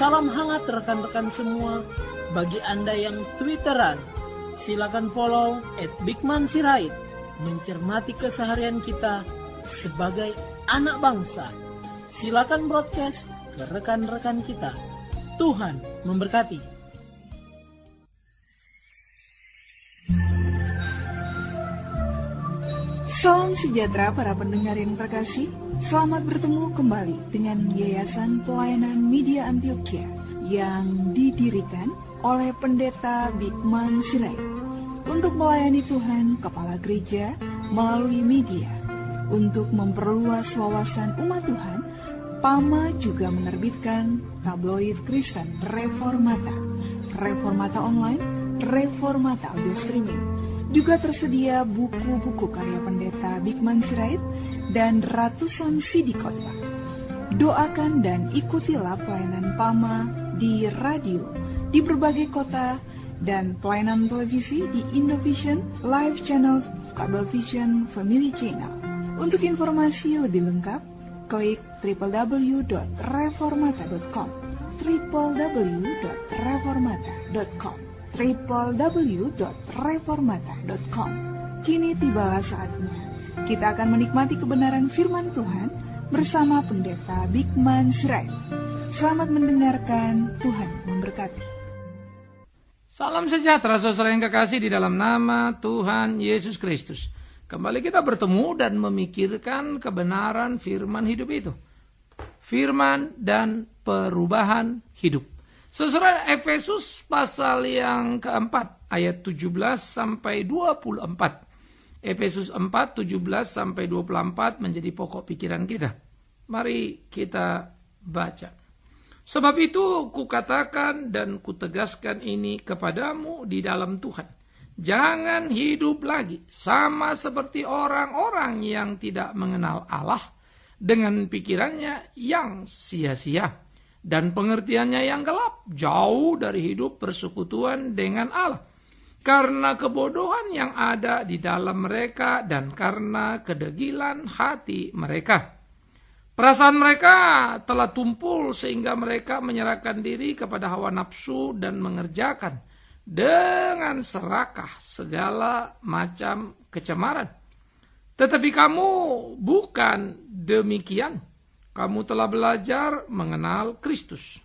Salam hangat rekan-rekan semua. Bagi Anda yang Twitteran, silakan follow @bigmansirait. Mencermati keseharian kita sebagai anak bangsa. Silakan broadcast ke rekan-rekan kita. Tuhan memberkati. Salam sejahtera para pendengar yang terkasih. Selamat bertemu kembali dengan Yayasan Pelayanan Media Antioquia yang didirikan oleh Pendeta Bigman Sirait untuk melayani Tuhan Kepala Gereja melalui media. Untuk memperluas wawasan umat Tuhan, PAMA juga menerbitkan tabloid Kristen Reformata, Reformata Online, Reformata Audio Streaming. Juga tersedia buku-buku karya Pendeta Bigman Sirait dan ratusan CD khotbah. Doakan dan ikutilah pelayanan PAMA di radio di berbagai kota dan pelayanan televisi di Indovision, Live Channel, Cablevision, Family Channel. Untuk informasi lebih lengkap, klik www.reformata.com, www.reformata.com, www.reformata.com. Kini tibalah saatnya kita akan menikmati kebenaran firman Tuhan bersama Pendeta Bigman Sirait. Selamat mendengarkan, Tuhan memberkati. Salam sejahtera saudara yang kekasih di dalam nama Tuhan Yesus Kristus. Kembali kita bertemu dan memikirkan kebenaran firman hidup itu. Firman dan perubahan hidup. Saudara, Efesus pasal yang keempat ayat 17 sampai 24. Efesus 4, 17 sampai 24 menjadi pokok pikiran kita. Mari kita baca. Sebab itu kukatakan dan kutegaskan ini kepadamu di dalam Tuhan. Jangan hidup lagi sama seperti orang-orang yang tidak mengenal Allah dengan pikirannya yang sia-sia dan pengertiannya yang gelap, jauh dari hidup persekutuan dengan Allah. Karena kebodohan yang ada di dalam mereka dan karena kedegilan hati mereka. Perasaan mereka telah tumpul sehingga mereka menyerahkan diri kepada hawa nafsu dan mengerjakan dengan serakah segala macam kecemaran. Tetapi kamu bukan demikian. Kamu telah belajar mengenal Kristus.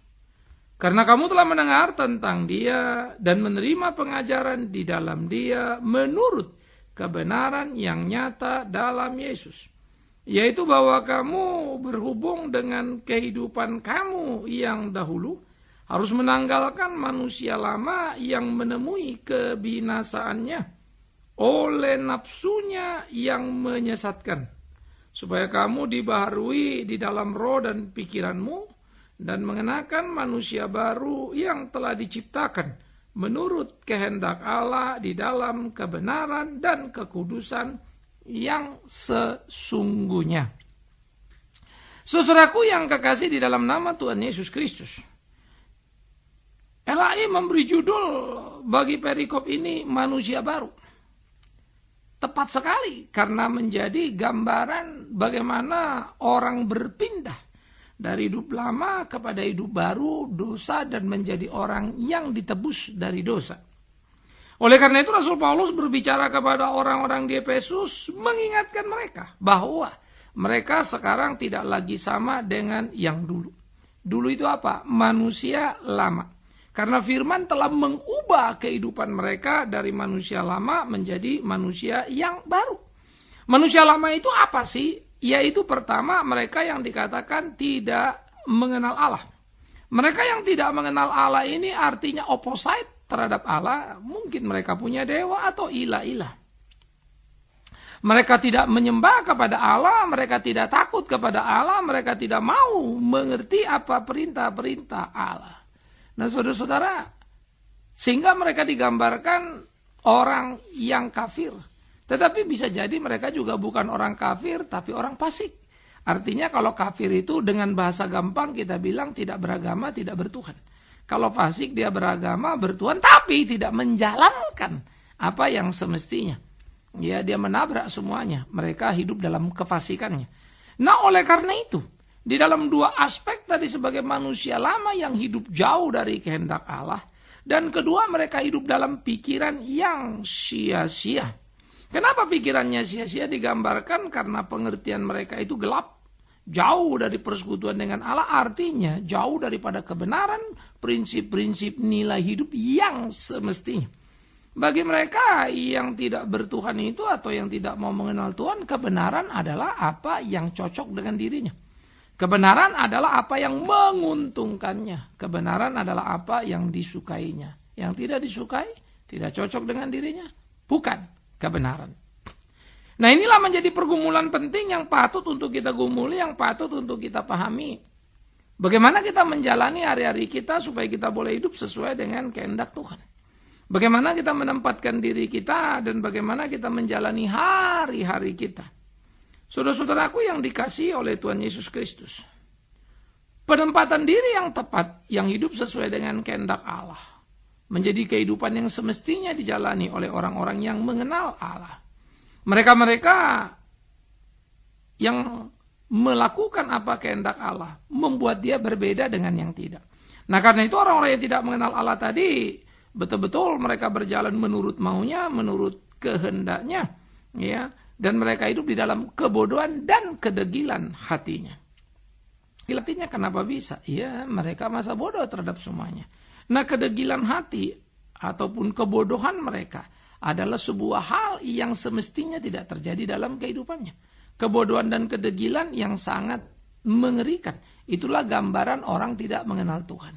Karena kamu telah mendengar tentang Dia dan menerima pengajaran di dalam Dia menurut kebenaran yang nyata dalam Yesus. Yaitu bahwa kamu berhubung dengan kehidupan kamu yang dahulu harus menanggalkan manusia lama yang menemui kebinasaannya oleh nafsunya yang menyesatkan. Supaya kamu dibaharui di dalam roh dan pikiranmu dan mengenakan manusia baru yang telah diciptakan menurut kehendak Allah di dalam kebenaran dan kekudusan yang sesungguhnya. Saudaraku yang kekasih di dalam nama Tuhan Yesus Kristus, LAI memberi judul bagi perikop ini manusia baru. Tepat sekali karena menjadi gambaran bagaimana orang berpindah dari hidup lama kepada hidup baru, dosa, dan menjadi orang yang ditebus dari dosa. Oleh karena itu Rasul Paulus berbicara kepada orang-orang di Efesus mengingatkan mereka bahwa mereka sekarang tidak lagi sama dengan yang dulu. Dulu itu apa? Manusia lama. Karena firman telah mengubah kehidupan mereka dari manusia lama menjadi manusia yang baru. Manusia lama itu apa sih? Yaitu pertama mereka yang dikatakan tidak mengenal Allah. Mereka yang tidak mengenal Allah ini artinya opposite terhadap Allah. Mungkin mereka punya dewa atau ilah-ilah. Mereka tidak menyembah kepada Allah, mereka tidak takut kepada Allah, mereka tidak mau mengerti apa perintah-perintah Allah. Nah saudara-saudara, sehingga mereka digambarkan orang yang kafir. Tetapi bisa jadi mereka juga bukan orang kafir, tapi orang fasik. Artinya kalau kafir itu dengan bahasa gampang kita bilang tidak beragama, tidak bertuhan. Kalau fasik dia beragama, bertuhan, tapi tidak menjalankan apa yang semestinya. Ya, dia menabrak semuanya. Mereka hidup dalam kefasikannya. Nah oleh karena itu, Di dalam dua aspek tadi sebagai manusia lama yang hidup jauh dari kehendak Allah. Dan kedua mereka hidup dalam pikiran yang sia-sia. Kenapa pikirannya sia-sia digambarkan? Karena pengertian mereka itu gelap. Jauh dari persekutuan dengan Allah, artinya jauh daripada kebenaran, prinsip-prinsip nilai hidup yang semestinya. Bagi mereka yang tidak bertuhan itu atau yang tidak mau mengenal Tuhan, kebenaran adalah apa yang cocok dengan dirinya. Kebenaran adalah apa yang menguntungkannya. Kebenaran adalah apa yang disukainya. Yang tidak disukai, tidak cocok dengan dirinya, bukan kebenaran. Nah, inilah menjadi pergumulan penting yang patut untuk kita gumuli, yang patut untuk kita pahami. Bagaimana kita menjalani hari-hari kita supaya kita boleh hidup sesuai dengan kehendak Tuhan. Bagaimana kita menempatkan diri kita dan bagaimana kita menjalani hari-hari kita. Saudara-saudaraku yang dikasihi oleh Tuhan Yesus Kristus. Penempatan diri yang tepat, yang hidup sesuai dengan kehendak Allah, menjadi kehidupan yang semestinya dijalani oleh orang-orang yang mengenal Allah. Mereka-mereka yang melakukan apa kehendak Allah, membuat dia berbeda dengan yang tidak. Nah, karena itu orang-orang yang tidak mengenal Allah tadi, betul-betul mereka berjalan menurut maunya, menurut kehendaknya, ya. Dan mereka hidup di dalam kebodohan dan kedegilan hatinya. Hatinya kenapa bisa? Ya, mereka masa bodoh terhadap semuanya. Nah, kedegilan hati ataupun kebodohan mereka adalah sebuah hal yang semestinya tidak terjadi dalam kehidupannya. Kebodohan dan kedegilan yang sangat mengerikan. Itulah gambaran orang tidak mengenal Tuhan.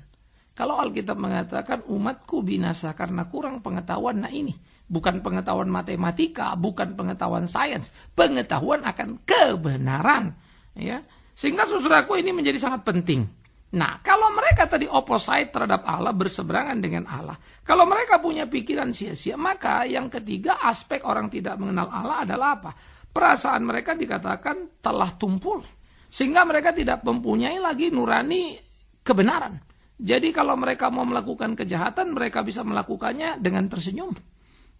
Kalau Alkitab mengatakan umatku binasa karena kurang pengetahuan, nah ini bukan pengetahuan matematika, bukan pengetahuan sains, pengetahuan akan kebenaran, ya. Sehingga saudaraku ini menjadi sangat penting. Nah, kalau mereka tadi opposite terhadap Allah, berseberangan dengan Allah, kalau mereka punya pikiran sia-sia, maka yang ketiga aspek orang tidak mengenal Allah adalah apa? Perasaan mereka dikatakan telah tumpul, sehingga mereka tidak mempunyai lagi nurani kebenaran. Jadi kalau mereka mau melakukan kejahatan, mereka bisa melakukannya dengan tersenyum,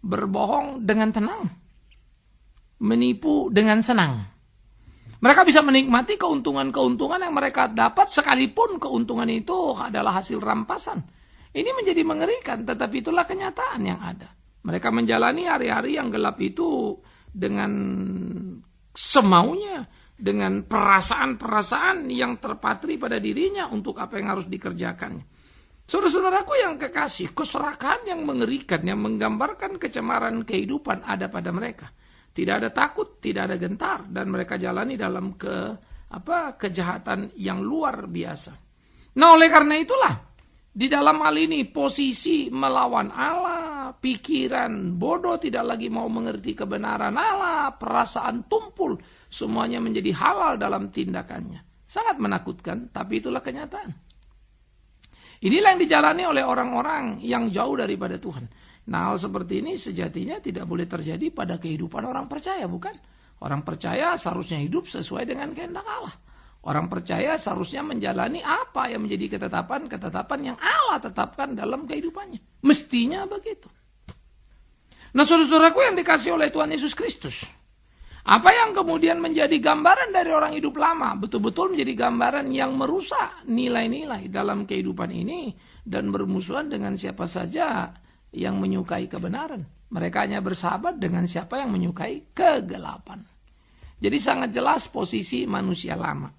berbohong dengan tenang, menipu dengan senang. Mereka bisa menikmati keuntungan-keuntungan yang mereka dapat sekalipun keuntungan itu adalah hasil rampasan. Ini menjadi mengerikan, tetapi itulah kenyataan yang ada. Mereka menjalani hari-hari yang gelap itu dengan semaunya, dengan perasaan-perasaan yang terpatri pada dirinya untuk apa yang harus dikerjakannya. Saudara-saudaraku yang kekasih, keserakahan yang mengerikan yang menggambarkan kecemaran kehidupan ada pada mereka. Tidak ada takut, tidak ada gentar, dan mereka jalani dalam kejahatan yang luar biasa. Nah, oleh karena itulah di dalam hal ini posisi melawan Allah, pikiran bodoh tidak lagi mau mengerti kebenaran Allah, perasaan tumpul, semuanya menjadi halal dalam tindakannya. Sangat menakutkan, tapi itulah kenyataan. Inilah yang dijalani oleh orang-orang yang jauh daripada Tuhan. Nah, hal seperti ini sejatinya tidak boleh terjadi pada kehidupan orang percaya, bukan? Orang percaya seharusnya hidup sesuai dengan kehendak Allah. Orang percaya seharusnya menjalani apa yang menjadi ketetapan-ketetapan yang Allah tetapkan dalam kehidupannya. Mestinya begitu. Nah, saudara-saudaraku yang dikasihi oleh Tuhan Yesus Kristus, apa yang kemudian menjadi gambaran dari orang hidup lama, betul-betul menjadi gambaran yang merusak nilai-nilai dalam kehidupan ini dan bermusuhan dengan siapa saja yang menyukai kebenaran. Mereka hanya bersahabat dengan siapa yang menyukai kegelapan. Jadi sangat jelas posisi manusia lama.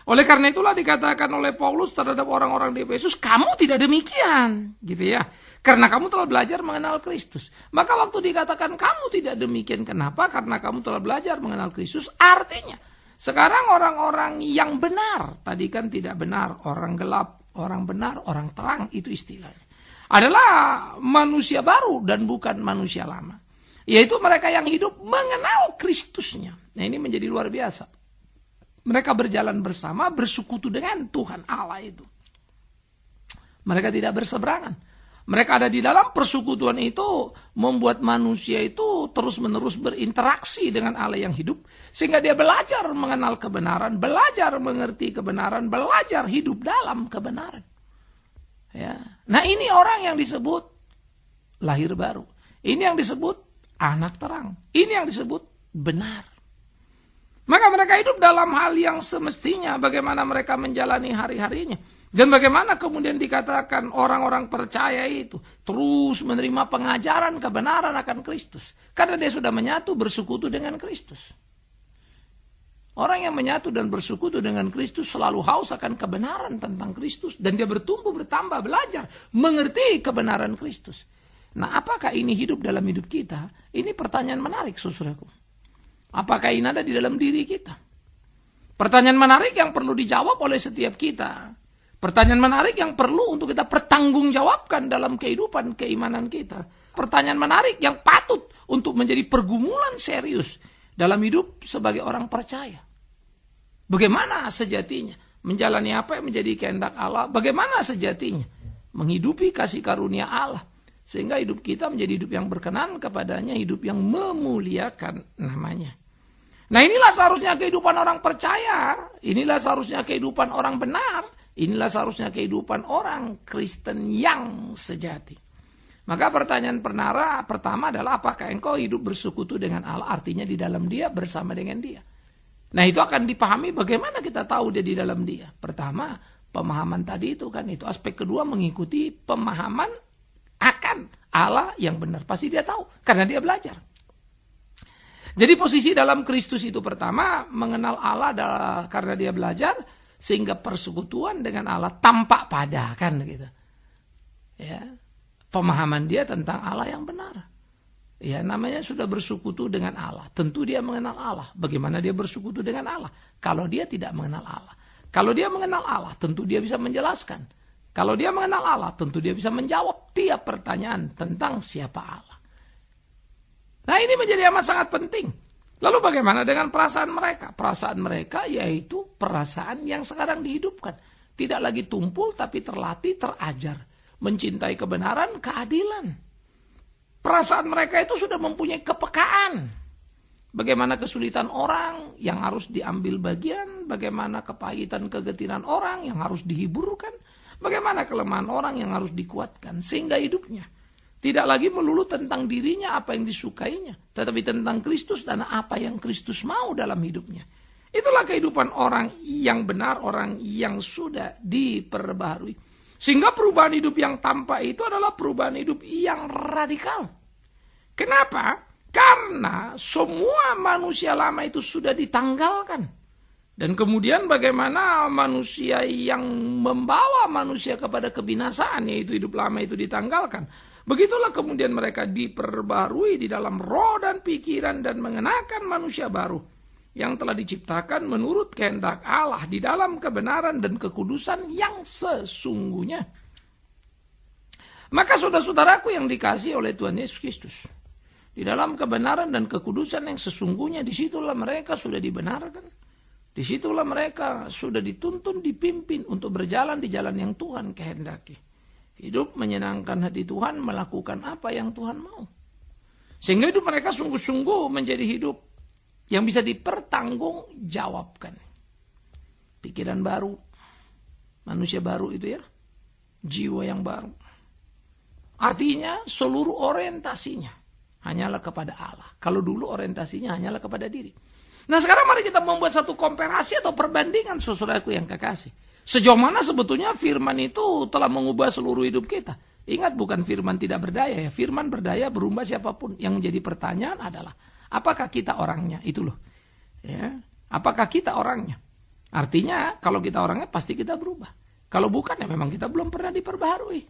Oleh karena itulah dikatakan oleh Paulus terhadap orang-orang di Efesus, kamu tidak demikian, gitu ya. Karena kamu telah belajar mengenal Kristus. Maka waktu dikatakan kamu tidak demikian, kenapa? Karena kamu telah belajar mengenal Kristus. Artinya, sekarang orang-orang yang benar, tadi kan tidak benar, orang gelap, orang benar, orang terang, itu istilahnya. Adalah manusia baru dan bukan manusia lama. Yaitu mereka yang hidup mengenal Kristusnya. Nah, ini menjadi luar biasa. Mereka berjalan bersama, bersekutu dengan Tuhan Allah itu. Mereka tidak berseberangan. Mereka ada di dalam persekutuan itu, membuat manusia itu terus-menerus berinteraksi dengan Allah yang hidup. Sehingga dia belajar mengenal kebenaran, belajar mengerti kebenaran, belajar hidup dalam kebenaran. Ya. Nah, ini orang yang disebut lahir baru. Ini yang disebut anak terang. Ini yang disebut benar. Maka mereka hidup dalam hal yang semestinya, bagaimana mereka menjalani hari-harinya. Dan bagaimana kemudian dikatakan orang-orang percaya itu terus menerima pengajaran kebenaran akan Kristus. Karena dia sudah menyatu bersekutu dengan Kristus. Orang yang menyatu dan bersekutu dengan Kristus selalu haus akan kebenaran tentang Kristus. Dan dia bertumbuh, bertambah, belajar, mengerti kebenaran Kristus. Nah, apakah ini hidup dalam hidup kita? Ini pertanyaan menarik, saudaraku. Apakah ini ada di dalam diri kita? Pertanyaan menarik yang perlu dijawab oleh setiap kita. Pertanyaan menarik yang perlu untuk kita pertanggungjawabkan dalam kehidupan keimanan kita. Pertanyaan menarik yang patut untuk menjadi pergumulan serius dalam hidup sebagai orang percaya. Bagaimana sejatinya menjalani apa yang menjadi kehendak Allah? Bagaimana sejatinya menghidupi kasih karunia Allah? Sehingga hidup kita menjadi hidup yang berkenan kepadanya, hidup yang memuliakan namanya. Nah, inilah seharusnya kehidupan orang percaya. Inilah seharusnya kehidupan orang benar. Inilah seharusnya kehidupan orang Kristen yang sejati. Maka pertanyaan pertama adalah, apakah engkau hidup bersekutu dengan Allah? Artinya di dalam Dia, bersama dengan Dia. Nah, itu akan dipahami bagaimana kita tahu dia di dalam Dia. Pertama, pemahaman tadi itu kan. Itu aspek kedua, mengikuti pemahaman akan Allah yang benar. Pasti dia tahu, karena dia belajar. Jadi posisi dalam Kristus itu pertama, mengenal Allah karena dia belajar, sehingga persekutuan dengan Allah tampak pada, kan gitu. Ya, pemahaman dia tentang Allah yang benar. Ya, namanya sudah bersekutu dengan Allah. Tentu dia mengenal Allah. Bagaimana dia bersekutu dengan Allah? Kalau dia tidak mengenal Allah. Kalau dia mengenal Allah, tentu dia bisa menjelaskan. Kalau dia mengenal Allah, tentu dia bisa menjawab tiap pertanyaan tentang siapa Allah. Nah, ini menjadi amat sangat penting. Lalu bagaimana dengan perasaan mereka? Perasaan mereka yaitu perasaan yang sekarang dihidupkan. Tidak lagi tumpul, tapi terlatih, terajar. Mencintai kebenaran, keadilan. Perasaan mereka itu sudah mempunyai kepekaan. Bagaimana kesulitan orang yang harus diambil bagian. Bagaimana kepahitan, kegetiran orang yang harus dihiburkan. Bagaimana kelemahan orang yang harus dikuatkan. Sehingga hidupnya tidak lagi melulu tentang dirinya, apa yang disukainya. Tetapi tentang Kristus dan apa yang Kristus mau dalam hidupnya. Itulah kehidupan orang yang benar, orang yang sudah diperbaharui. Sehingga perubahan hidup yang tampak itu adalah perubahan hidup yang radikal. Kenapa? Karena semua manusia lama itu sudah ditanggalkan. Dan kemudian bagaimana manusia yang membawa manusia kepada kebinasaan, yaitu hidup lama itu ditanggalkan. Begitulah kemudian mereka diperbarui di dalam roh dan pikiran dan mengenakan manusia baru yang telah diciptakan menurut kehendak Allah di dalam kebenaran dan kekudusan yang sesungguhnya. Maka saudara-saudaraku yang dikasihi oleh Tuhan Yesus Kristus, di dalam kebenaran dan kekudusan yang sesungguhnya, disitulah mereka sudah dibenarkan. Disitulah mereka sudah dituntun, dipimpin untuk berjalan di jalan yang Tuhan kehendaki. Hidup menyenangkan hati Tuhan, melakukan apa yang Tuhan mau. Sehingga hidup mereka sungguh-sungguh menjadi hidup yang bisa dipertanggungjawabkan. Pikiran baru, manusia baru itu ya, jiwa yang baru. Artinya seluruh orientasinya hanyalah kepada Allah. Kalau dulu orientasinya hanyalah kepada diri. Nah, sekarang mari kita membuat satu komparasi atau perbandingan, saudaraku yang kekasih. Sejauh mana sebetulnya firman itu telah mengubah seluruh hidup kita. Ingat, bukan firman tidak berdaya ya. Firman berdaya berubah siapapun. Yang menjadi pertanyaan adalah, apakah kita orangnya? Itu loh. Ya. Apakah kita orangnya? Artinya, kalau kita orangnya pasti kita berubah. Kalau bukan, ya memang kita belum pernah diperbaharui.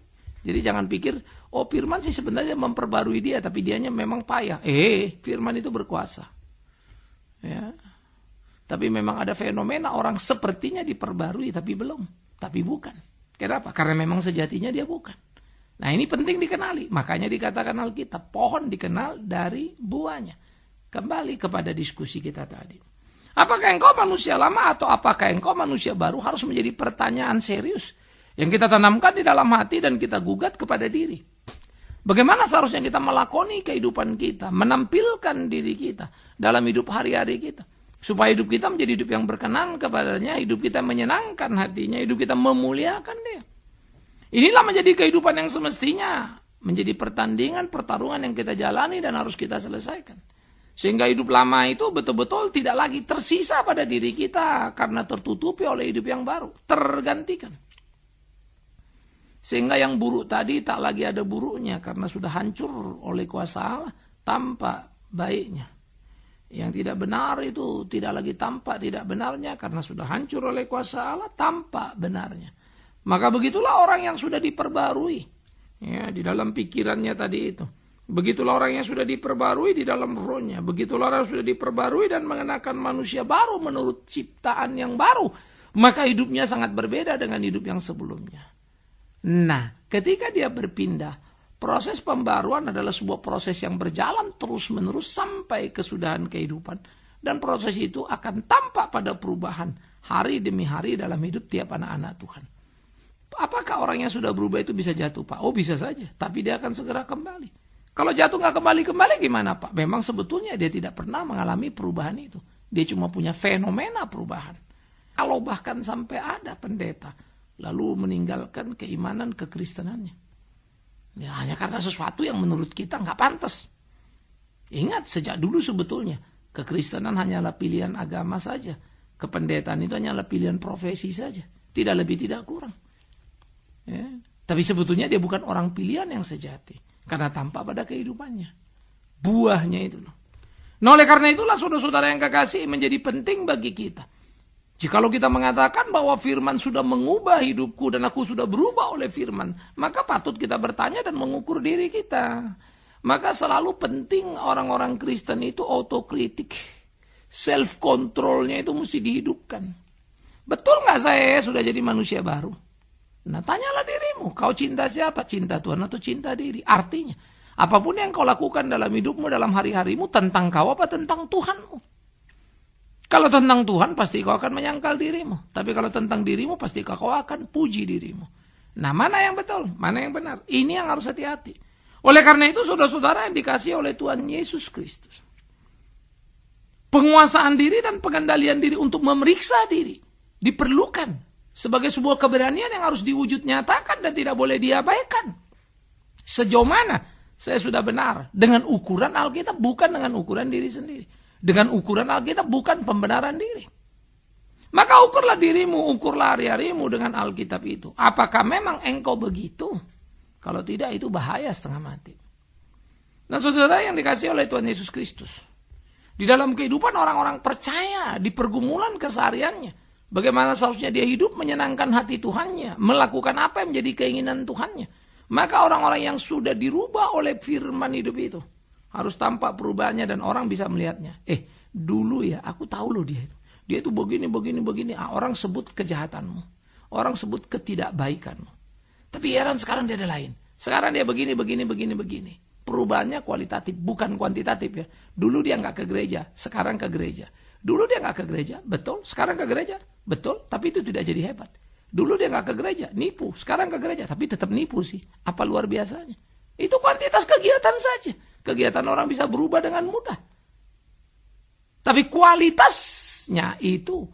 Jadi jangan pikir, oh firman sih sebenarnya memperbarui dia, tapi dianya memang payah. Firman itu berkuasa. Ya. Tapi memang ada fenomena orang sepertinya diperbarui tapi belum. Tapi bukan. Kenapa? Karena memang sejatinya dia bukan. Nah, ini penting dikenali. Makanya dikatakan Alkitab, pohon dikenal dari buahnya. Kembali kepada diskusi kita tadi. Apakah engkau manusia lama atau apakah engkau manusia baru harus menjadi pertanyaan serius. Yang kita tanamkan di dalam hati dan kita gugat kepada diri. Bagaimana seharusnya kita melakoni kehidupan kita. Menampilkan diri kita dalam hidup hari-hari kita. Supaya hidup kita menjadi hidup yang berkenan kepadanya, hidup kita menyenangkan hatinya, hidup kita memuliakan dia. Inilah menjadi kehidupan yang semestinya, menjadi pertandingan, pertarungan yang kita jalani dan harus kita selesaikan. Sehingga hidup lama itu betul-betul tidak lagi tersisa pada diri kita karena tertutupi oleh hidup yang baru, tergantikan. Sehingga yang buruk tadi tak lagi ada buruknya karena sudah hancur oleh kuasa Allah, tampak baiknya. Yang tidak benar itu tidak lagi tampak tidak benarnya karena sudah hancur oleh kuasa Allah, tampak benarnya. Maka begitulah orang yang sudah diperbarui, ya, di dalam pikirannya tadi itu. Begitulah orang yang sudah diperbarui di dalam rohnya. Begitulah orang yang sudah diperbarui dan mengenakan manusia baru menurut ciptaan yang baru. Maka hidupnya sangat berbeda dengan hidup yang sebelumnya. Nah, ketika dia berpindah, proses pembaruan adalah sebuah proses yang berjalan terus-menerus sampai kesudahan kehidupan. Dan proses itu akan tampak pada perubahan hari demi hari dalam hidup tiap anak-anak Tuhan. Apakah orang yang sudah berubah itu bisa jatuh, Pak? Oh, bisa saja. Tapi dia akan segera kembali. Kalau jatuh nggak kembali-kembali gimana, Pak? Memang sebetulnya dia tidak pernah mengalami perubahan itu. Dia cuma punya fenomena perubahan. Kalau bahkan sampai ada pendeta lalu meninggalkan keimanan kekristenannya, ya hanya karena sesuatu yang menurut kita nggak pantas. Ingat, sejak dulu sebetulnya kekristenan hanyalah pilihan agama saja. Kependetaan itu hanyalah pilihan profesi saja. Tidak lebih, tidak kurang. Ya. Tapi sebetulnya dia bukan orang pilihan yang sejati. Karena tampak pada kehidupannya. Buahnya itu loh. Nah, oleh karena itulah saudara-saudara yang kekasih menjadi penting bagi kita. Jikalau kita mengatakan bahwa firman sudah mengubah hidupku dan aku sudah berubah oleh firman, maka patut kita bertanya dan mengukur diri kita. Maka selalu penting orang-orang Kristen itu autokritik. Self-controlnya itu mesti dihidupkan. Betul gak saya sudah jadi manusia baru? Nah, tanyalah dirimu, kau cinta siapa? Cinta Tuhan atau cinta diri? Artinya, apapun yang kau lakukan dalam hidupmu, dalam hari-harimu, tentang kau apa tentang Tuhanmu? Kalau tentang Tuhan, pasti kau akan menyangkal dirimu. Tapi kalau tentang dirimu, pasti kau akan puji dirimu. Nah, mana yang betul? Mana yang benar? Ini yang harus hati-hati. Oleh karena itu, saudara-saudara yang dikasihi oleh Tuhan Yesus Kristus, penguasaan diri dan pengendalian diri untuk memeriksa diri diperlukan sebagai sebuah keberanian yang harus diwujud nyatakan dan tidak boleh diabaikan. Sejauh mana saya sudah benar dengan ukuran Alkitab, bukan dengan ukuran diri sendiri. Dengan ukuran Alkitab, bukan pembenaran diri. Maka ukurlah dirimu, ukurlah hari-harimu dengan Alkitab itu. Apakah memang engkau begitu? Kalau tidak, itu bahaya setengah mati. Nah, saudara yang dikasihi oleh Tuhan Yesus Kristus, di dalam kehidupan orang-orang percaya, di pergumulan kesehariannya, bagaimana seharusnya dia hidup menyenangkan hati Tuhannya, melakukan apa yang menjadi keinginan Tuhannya. Maka orang-orang yang sudah dirubah oleh firman hidup itu harus tampak perubahannya dan orang bisa melihatnya. Dulu ya aku tahu loh dia itu. Dia itu begini. Orang sebut kejahatanmu. Orang sebut ketidakbaikanmu. Tapi heran sekarang dia ada lain. Sekarang dia begini. Perubahannya kualitatif, bukan kuantitatif ya. Dulu dia nggak ke gereja, sekarang ke gereja. Dulu dia nggak ke gereja, betul. Sekarang ke gereja, betul. Tapi itu tidak jadi hebat. Dulu dia nggak ke gereja, nipu. Sekarang ke gereja, tapi tetap nipu sih. Apa luar biasanya? Itu kuantitas kegiatan saja. Kegiatan orang bisa berubah dengan mudah. Tapi kualitasnya itu,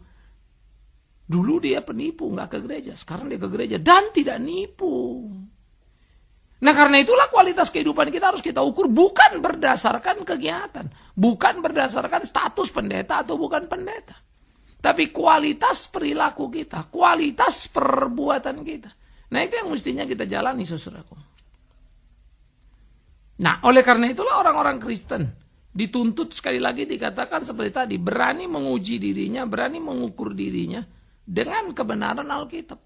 dulu dia penipu, nggak ke gereja. Sekarang dia ke gereja dan tidak nipu. Nah, karena itulah kualitas kehidupan kita harus kita ukur bukan berdasarkan kegiatan, bukan berdasarkan status pendeta atau bukan pendeta, tapi kualitas perilaku kita, kualitas perbuatan kita. Nah, itu yang mestinya kita jalani, saudaraku. Nah, oleh karena itulah orang-orang Kristen dituntut, sekali lagi dikatakan seperti tadi, berani menguji dirinya, berani mengukur dirinya dengan kebenaran Alkitab.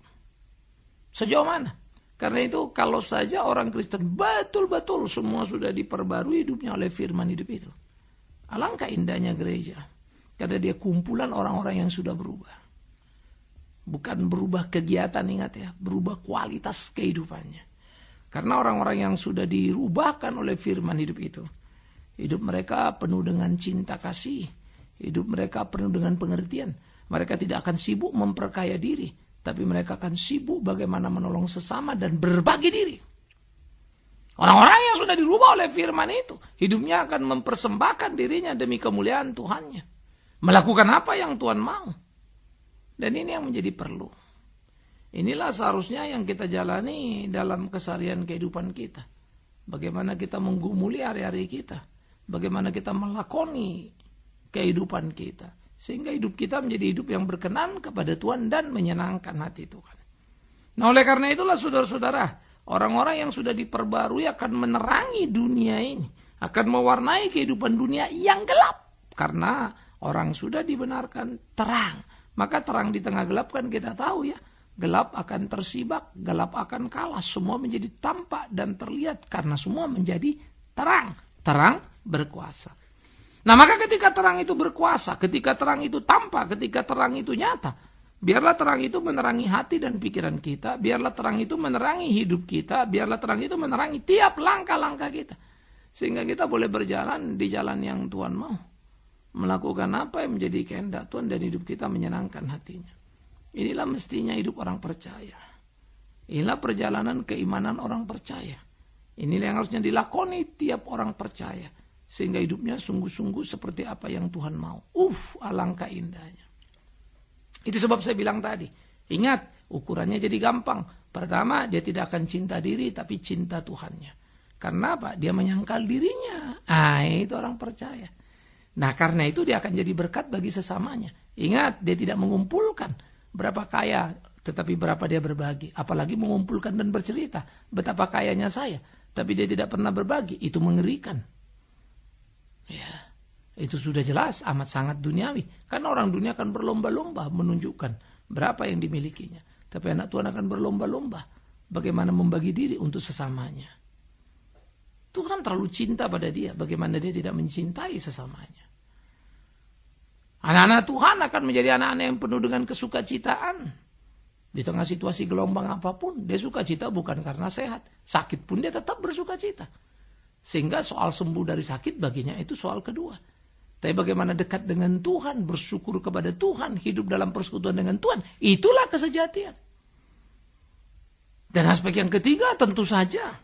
Sejauh mana? Karena itu kalau saja orang Kristen betul-betul semua sudah diperbarui hidupnya oleh firman hidup itu, alangkah indahnya gereja. Karena dia kumpulan orang-orang yang sudah berubah. Bukan berubah kegiatan, ingat ya, berubah kualitas kehidupannya. Karena orang-orang yang sudah dirubahkan oleh firman hidup itu, hidup mereka penuh dengan cinta kasih, hidup mereka penuh dengan pengertian. Mereka tidak akan sibuk memperkaya diri, tapi mereka akan sibuk bagaimana menolong sesama dan berbagi diri. Orang-orang yang sudah dirubah oleh firman itu, hidupnya akan mempersembahkan dirinya demi kemuliaan Tuhannya. Melakukan apa yang Tuhan mau. Dan ini yang menjadi perlu. Inilah seharusnya yang kita jalani dalam keseharian kehidupan kita. Bagaimana kita menggumuli hari-hari kita. bagaimana kita melakoni kehidupan kita. Sehingga hidup kita menjadi hidup yang berkenan kepada Tuhan dan menyenangkan hati Tuhan. Nah, oleh karena itulah saudara-saudara, orang-orang yang sudah diperbarui akan menerangi dunia ini, akan mewarnai kehidupan dunia yang gelap. Karena orang sudah dibenarkan terang. Maka terang di tengah gelap kan kita tahu ya, gelap akan tersibak, gelap akan kalah. Semua menjadi tampak dan terlihat karena semua menjadi terang. Terang berkuasa. Nah, maka ketika terang itu berkuasa, ketika terang itu tampak, ketika terang itu nyata, biarlah terang itu menerangi hati dan pikiran kita, biarlah terang itu menerangi hidup kita, biarlah terang itu menerangi tiap langkah-langkah kita. Sehingga kita boleh berjalan di jalan yang Tuhan mau. Melakukan apa yang menjadi kehendak Tuhan dan hidup kita menyenangkan hatinya. Inilah mestinya hidup orang percaya. Inilah perjalanan keimanan orang percaya. Inilah yang harusnya dilakoni tiap orang percaya. Sehingga hidupnya sungguh-sungguh seperti apa yang Tuhan mau. Alangkah indahnya. Itu sebab saya bilang tadi. Ingat, ukurannya jadi gampang. Pertama, dia tidak akan cinta diri, tapi cinta Tuhannya. Karena apa? Dia menyangkal dirinya. Itu orang percaya. Nah, karena itu dia akan jadi berkat bagi sesamanya. Ingat, dia tidak mengumpulkan berapa kaya, tetapi berapa dia berbagi. Apalagi mengumpulkan dan bercerita. Betapa kayanya saya. Tapi dia tidak pernah berbagi. Itu mengerikan. Ya, itu sudah jelas amat sangat duniawi. Karena orang dunia akan berlomba-lomba menunjukkan berapa yang dimilikinya. Tapi anak Tuhan akan berlomba-lomba bagaimana membagi diri untuk sesamanya. Tuhan terlalu cinta pada dia, bagaimana dia tidak mencintai sesamanya. Anak-anak Tuhan akan menjadi anak-anak yang penuh dengan kesukacitaan. Di tengah situasi gelombang apapun, dia sukacita bukan karena sehat. Sakit pun dia tetap bersukacita. Sehingga soal sembuh dari sakit baginya itu soal kedua. Tapi bagaimana dekat dengan Tuhan, bersyukur kepada Tuhan, hidup dalam persekutuan dengan Tuhan, itulah kesejatian. Dan aspek yang ketiga tentu saja,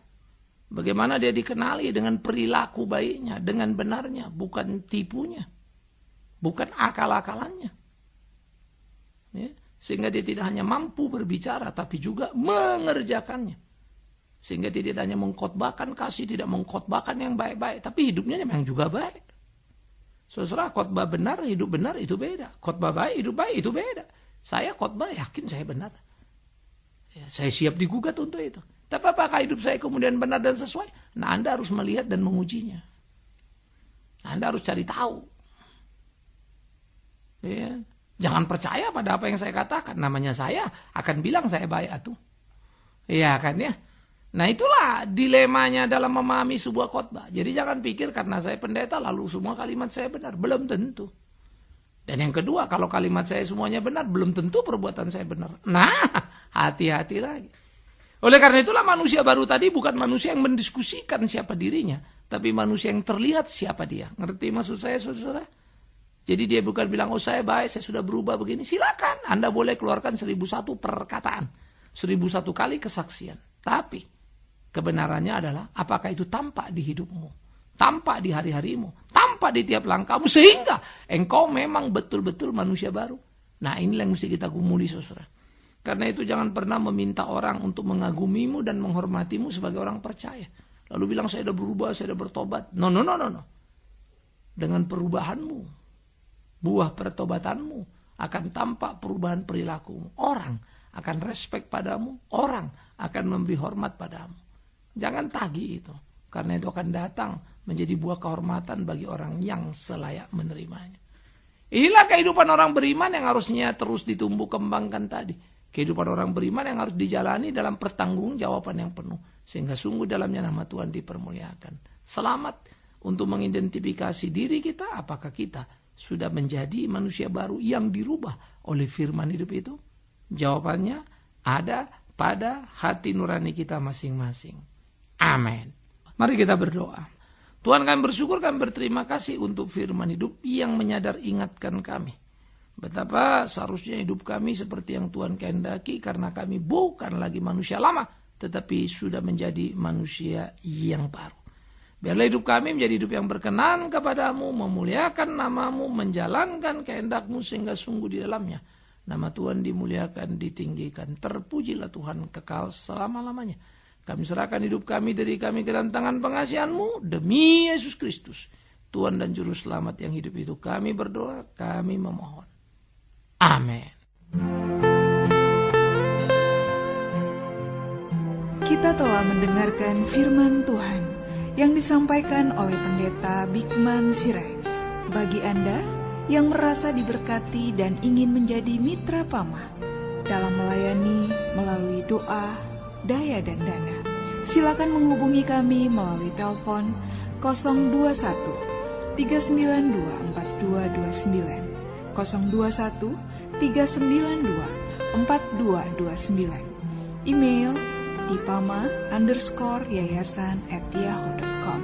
bagaimana dia dikenali dengan perilaku baiknya, dengan benarnya, bukan tipunya, bukan akal-akalannya. Ya, sehingga dia tidak hanya mampu berbicara, tapi juga mengerjakannya. Sehingga dia tidak hanya mengkhotbahkan kasih, tidak mengkhotbahkan yang baik-baik, tapi hidupnya memang juga baik. Saudara, khotbah benar, hidup benar itu beda. Khotbah baik, hidup baik itu beda. Saya khotbah yakin saya benar. Ya, saya siap digugat untuk itu. Tapi apakah hidup saya kemudian benar dan sesuai? Nah, Anda harus melihat dan mengujinya. Anda harus cari tahu. Ya. Jangan percaya pada apa yang saya katakan. Namanya saya akan bilang saya baik atuh. Iya kan ya? Nah, itulah dilemanya dalam memahami sebuah khotbah. Jadi jangan pikir karena saya pendeta lalu semua kalimat saya benar. Belum tentu. Dan yang kedua, kalau kalimat saya semuanya benar, belum tentu perbuatan saya benar. Nah, hati-hati lagi. Oleh karena itulah manusia baru tadi bukan manusia yang mendiskusikan siapa dirinya, tapi manusia yang terlihat siapa dia. Ngerti maksud saya, saudara? Jadi dia bukan bilang, saya baik, saya sudah berubah begini. Silakan, Anda boleh keluarkan 1001 perkataan. 1001 kali kesaksian. Tapi kebenarannya adalah apakah itu tampak di hidupmu, tampak di hari-harimu, tampak di tiap langkahmu, sehingga engkau memang betul-betul manusia baru. Nah, inilah yang mesti kita gumuli, saudara. Karena itu jangan pernah meminta orang untuk mengagumimu dan menghormatimu sebagai orang percaya. Lalu bilang saya sudah berubah, saya sudah bertobat. No. Dengan perubahanmu, buah pertobatanmu akan tampak perubahan perilakumu. Orang akan respect padamu, orang akan memberi hormat padamu. Jangan tagih itu, karena itu akan datang menjadi buah kehormatan bagi orang yang selayak menerimanya. Inilah kehidupan orang beriman yang harusnya terus ditumbuh kembangkan tadi. Kehidupan orang beriman yang harus dijalani dalam pertanggungjawaban yang penuh. Sehingga sungguh dalamnya nama Tuhan dipermuliakan. Selamat untuk mengidentifikasi diri kita, apakah kita sudah menjadi manusia baru yang dirubah oleh firman hidup itu? Jawabannya ada pada hati nurani kita masing-masing. Amin. Mari kita berdoa. Tuhan, kami bersyukur, kami berterima kasih untuk firman hidup yang menyadar ingatkan kami. Betapa seharusnya hidup kami seperti yang Tuhan kehendaki, karena kami bukan lagi manusia lama, tetapi sudah menjadi manusia yang baru. Biarlah hidup kami menjadi hidup yang berkenan kepadamu, memuliakan namamu, menjalankan kehendak-Mu sehingga sungguh di dalamnya nama Tuhan dimuliakan, ditinggikan. Terpujilah Tuhan kekal selama-lamanya. Kami serahkan hidup kami dari kami ke dalam tangan pengasihan-Mu demi Yesus Kristus. Tuhan dan Juru Selamat yang hidup itu. Kami berdoa, kami memohon. Amin. Kita telah mendengarkan firman Tuhan yang disampaikan oleh Pendeta Bikman Sirait. Bagi Anda yang merasa diberkati dan ingin menjadi mitra Pama dalam melayani melalui doa, daya dan dana, silakan menghubungi kami melalui telepon 021 392 4229, 021 392 4229. Email di pama_yayasan@yahoo.com,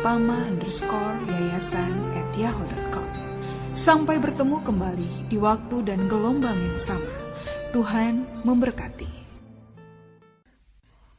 pama_yayasan@yahoo.com. Sampai bertemu kembali di waktu dan gelombang yang sama. Tuhan memberkati.